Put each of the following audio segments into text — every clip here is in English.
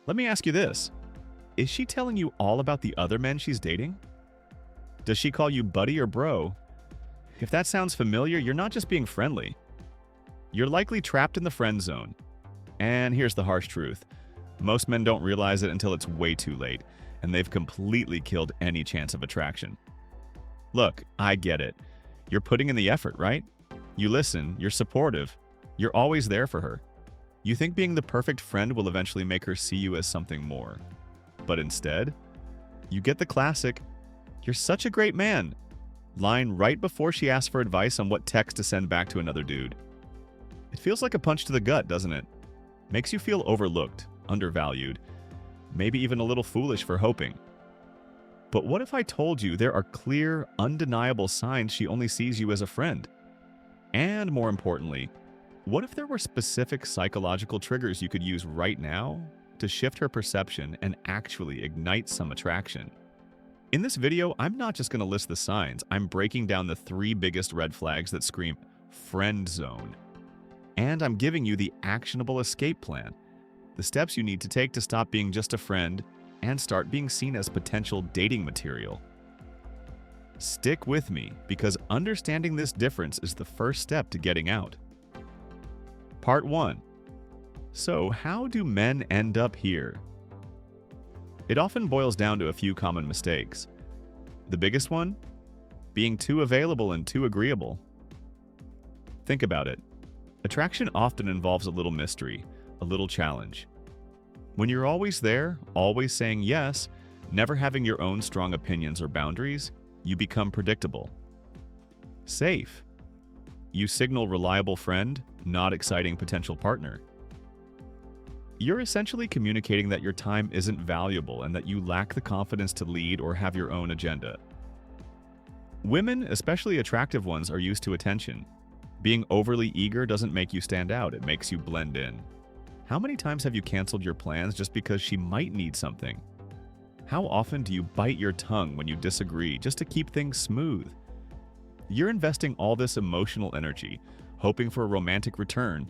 Let me ask you this. Is she telling you all about the other men she's dating? Does she call you buddy or bro? If that sounds familiar, you're not just being friendly. You're likely trapped in the friend zone. And here's the harsh truth. Most men don't realize it until it's way too late, and they've completely killed any chance of attraction. Look, I get it. You're putting in the effort, right? You listen, you're supportive, you're always there for her. You think being the perfect friend will eventually make her see you as something more. But instead, you get the classic, "You're such a great man," line right before she asks for advice on what text to send back to another dude. It feels like a punch to the gut, doesn't it? Makes you feel overlooked, undervalued, maybe even a little foolish for hoping. But what if I told you there are clear, undeniable signs she only sees you as a friend? And more importantly, what if there were specific psychological triggers you could use right now to shift her perception and actually ignite some attraction? In this video, I'm not just going to list the signs, I'm breaking down the 3 biggest red flags that scream friend zone. And I'm giving you the actionable escape plan, the steps you need to take to stop being just a friend and start being seen as potential dating material. Stick with me, because understanding this difference is the first step to getting out. Part 1. So, how do men end up here? It often boils down to a few common mistakes. The biggest one? Being too available and too agreeable. Think about it. Attraction often involves a little mystery, a little challenge. When you're always there, always saying yes, never having your own strong opinions or boundaries, you become predictable. Safe. You signal reliable friend, not exciting potential partner. You're essentially communicating that your time isn't valuable and that you lack the confidence to lead or have your own agenda. Women, especially attractive ones, are used to attention. Being overly eager doesn't make you stand out, it makes you blend in. How many times have you canceled your plans just because she might need something? How often do you bite your tongue when you disagree just to keep things smooth? You're investing all this emotional energy, hoping for a romantic return,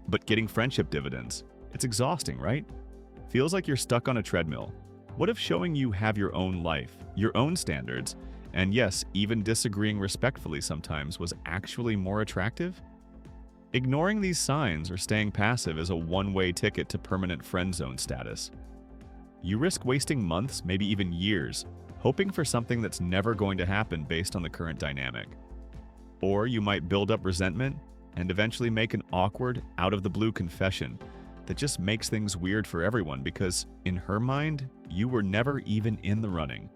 but getting friendship dividends. It's exhausting, right? Feels like you're stuck on a treadmill. What if showing you have your own life, your own standards, and yes, even disagreeing respectfully sometimes was actually more attractive? Ignoring these signs or staying passive is a one-way ticket to permanent friend zone status. You risk wasting months, maybe even years, hoping for something that's never going to happen based on the current dynamic. Or you might build up resentment and eventually make an awkward, out-of-the-blue confession that just makes things weird for everyone because, in her mind, you were never even in the running.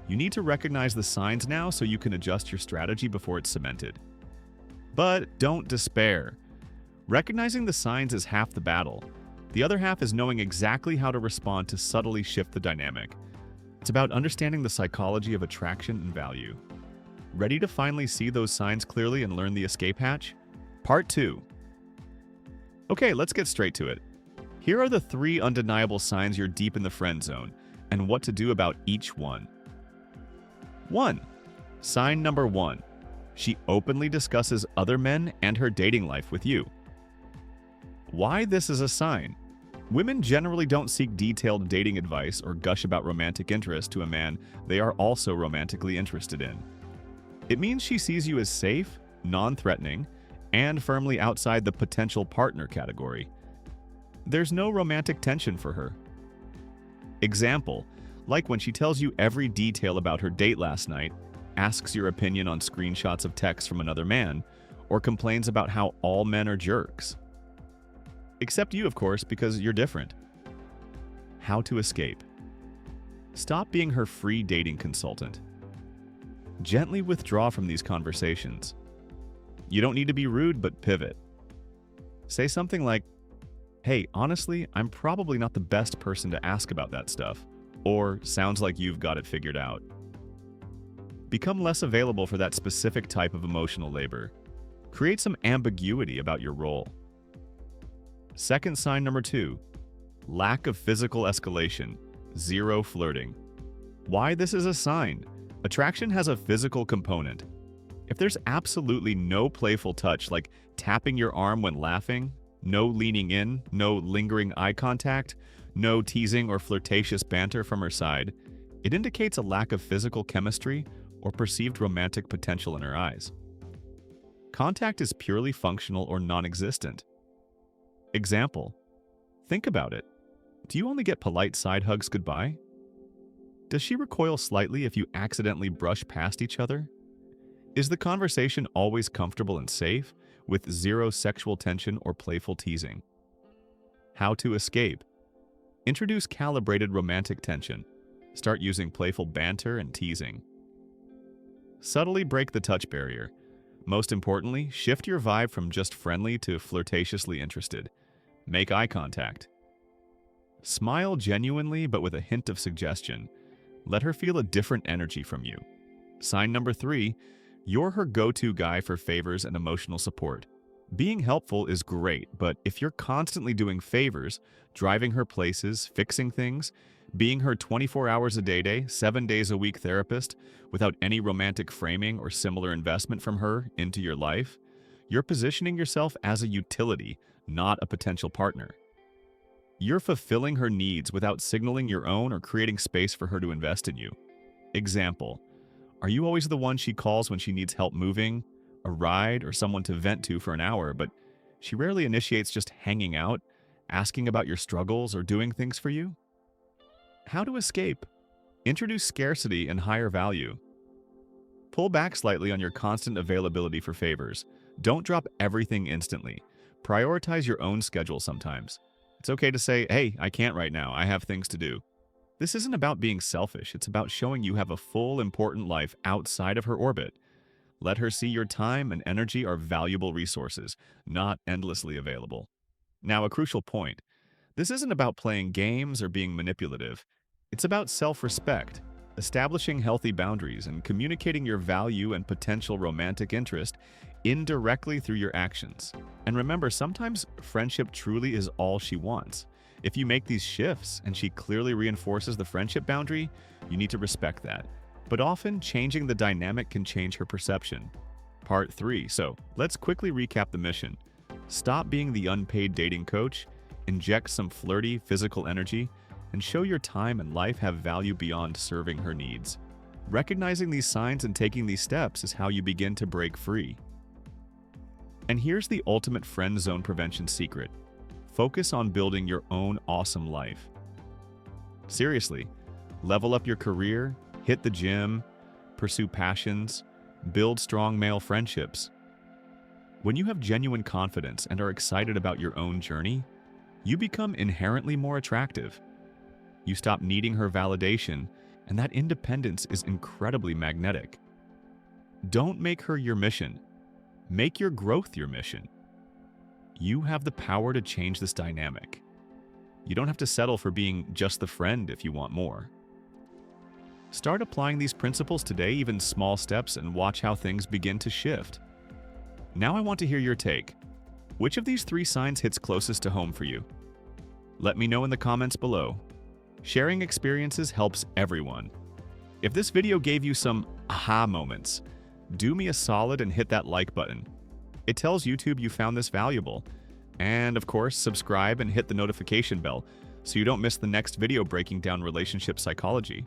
You need to recognize the signs now so you can adjust your strategy before it's cemented. But don't despair. Recognizing the signs is half the battle. The other half is knowing exactly how to respond to subtly shift the dynamic. It's about understanding the psychology of attraction and value. Ready to finally see those signs clearly and learn the escape hatch? Part 2. Okay, let's get straight to it. Here are the 3 undeniable signs you're deep in the friend zone, and what to do about each one. 1. Sign number 1. She openly discusses other men and her dating life with you. Why this is a sign? Women generally don't seek detailed dating advice or gush about romantic interest to a man they are also romantically interested in. It means she sees you as safe, non-threatening, and firmly outside the potential partner category. There's no romantic tension for her. Example, like when she tells you every detail about her date last night, asks your opinion on screenshots of texts from another man, or complains about how all men are jerks. Except you, of course, because you're different. How to escape. Stop being her free dating consultant. Gently withdraw from these conversations. You don't need to be rude, but pivot. Say something like, "Hey, honestly, I'm probably not the best person to ask about that stuff," or "Sounds like you've got it figured out." Become less available for that specific type of emotional labor. Create some ambiguity about your role. Second sign number 2, lack of physical escalation, zero flirting. Why this is a sign? Attraction has a physical component. If there's absolutely no playful touch, like tapping your arm when laughing, no leaning in, no lingering eye contact, no teasing or flirtatious banter from her side, it indicates a lack of physical chemistry or perceived romantic potential in her eyes. Contact is purely functional or non-existent. Example: think about it. Do you only get polite side hugs goodbye? Does she recoil slightly if you accidentally brush past each other? Is the conversation always comfortable and safe, with zero sexual tension or playful teasing? How to escape. Introduce calibrated romantic tension. Start using playful banter and teasing. Subtly break the touch barrier. Most importantly, shift your vibe from just friendly to flirtatiously interested. Make eye contact. Smile genuinely but with a hint of suggestion. Let her feel a different energy from you. Sign number 3, you're her go-to guy for favors and emotional support. Being helpful is great, but if you're constantly doing favors, driving her places, fixing things, being her 24 hours a day, 7 days a week therapist, without any romantic framing or similar investment from her into your life, you're positioning yourself as a utility, not a potential partner. You're fulfilling her needs without signaling your own or creating space for her to invest in you. Example: are you always the one she calls when she needs help moving, a ride, or someone to vent to for an hour, but she rarely initiates just hanging out, asking about your struggles, or doing things for you? How to escape. Introduce scarcity and higher value. Pull back slightly on your constant availability for favors. Don't drop everything instantly. Prioritize your own schedule sometimes. It's okay to say, hey, I can't right now, I have things to do. This isn't about being selfish, it's about showing you have a full, important life outside of her orbit. Let her see your time and energy are valuable resources, not endlessly available. Now, a crucial point. This isn't about playing games or being manipulative. It's about self-respect, establishing healthy boundaries, and communicating your value and potential romantic interest indirectly through your actions. And remember, sometimes friendship truly is all she wants. If you make these shifts and she clearly reinforces the friendship boundary, you need to respect that. But often, changing the dynamic can change her perception. Part 3. So, let's quickly recap the mission. Stop being the unpaid dating coach, inject some flirty, physical energy, and show your time and life have value beyond serving her needs. Recognizing these signs and taking these steps is how you begin to break free. And here's the ultimate friend zone prevention secret. Focus on building your own awesome life. Seriously, level up your career, hit the gym, pursue passions, build strong male friendships. When you have genuine confidence and are excited about your own journey, you become inherently more attractive. You stop needing her validation, and that independence is incredibly magnetic. Don't make her your mission. Make your growth your mission. You have the power to change this dynamic. You don't have to settle for being just the friend if you want more. Start applying these principles today, even small steps, and watch how things begin to shift. Now I want to hear your take. Which of these 3 signs hits closest to home for you? Let me know in the comments below. Sharing experiences helps everyone. If this video gave you some aha moments, do me a solid and hit that like button. It tells YouTube you found this valuable. And of course, subscribe and hit the notification bell so you don't miss the next video breaking down relationship psychology.